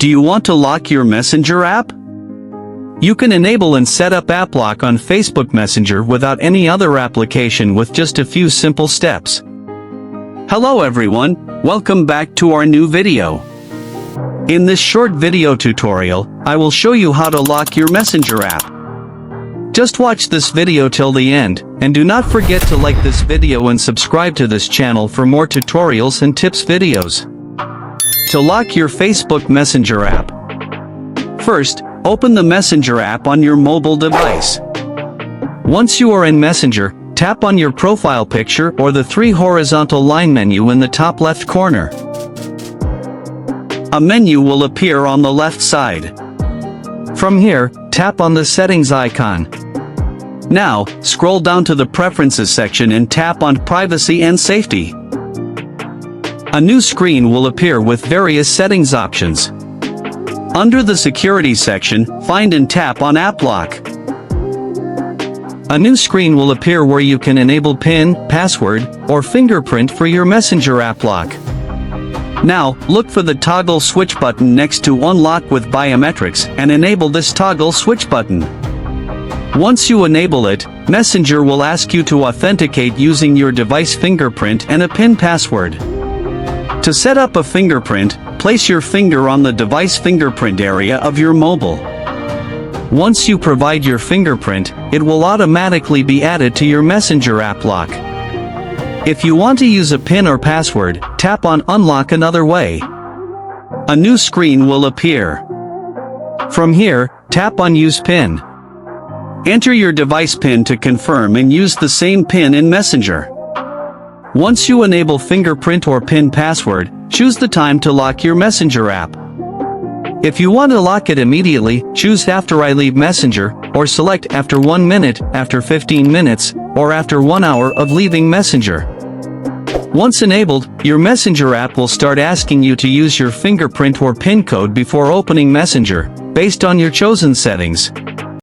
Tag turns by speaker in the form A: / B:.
A: Do you want to lock your Messenger app? You can enable and set up app lock on Facebook Messenger without any other application with just a few simple steps. Hello everyone, welcome back to our new video. In this short video tutorial, I will show you how to lock your Messenger app. Just watch this video till the end, and do not forget to like this video and subscribe to this channel for more tutorials and tips videos. To lock your Facebook Messenger app. First, open the Messenger app on your mobile device. Once you are in Messenger, tap on your profile picture or the three horizontal line menu in the top left corner. A menu will appear on the left side. From here, tap on the settings icon. Now, scroll down to the preferences section and tap on privacy and safety. A new screen will appear with various settings options. Under the security section, find and tap on app lock. A new screen will appear where you can enable PIN, password, or fingerprint for your Messenger app lock. Now, look for the toggle switch button next to unlock with biometrics and enable this toggle switch button. Once you enable it, Messenger will ask you to authenticate using your device fingerprint and a PIN password. To set up a fingerprint, place your finger on the device fingerprint area of your mobile. Once you provide your fingerprint, it will automatically be added to your Messenger app lock. If you want to use a PIN or password, tap on Unlock another way. A new screen will appear. From here, tap on Use PIN. Enter your device PIN to confirm and use the same PIN in Messenger. Once you enable fingerprint or PIN password, choose the time to lock your Messenger app. If you want to lock it immediately, choose after I leave Messenger, or select after 1 minute, after 15 minutes, or after 1 hour of leaving Messenger. Once enabled, your Messenger app will start asking you to use your fingerprint or PIN code before opening Messenger, based on your chosen settings.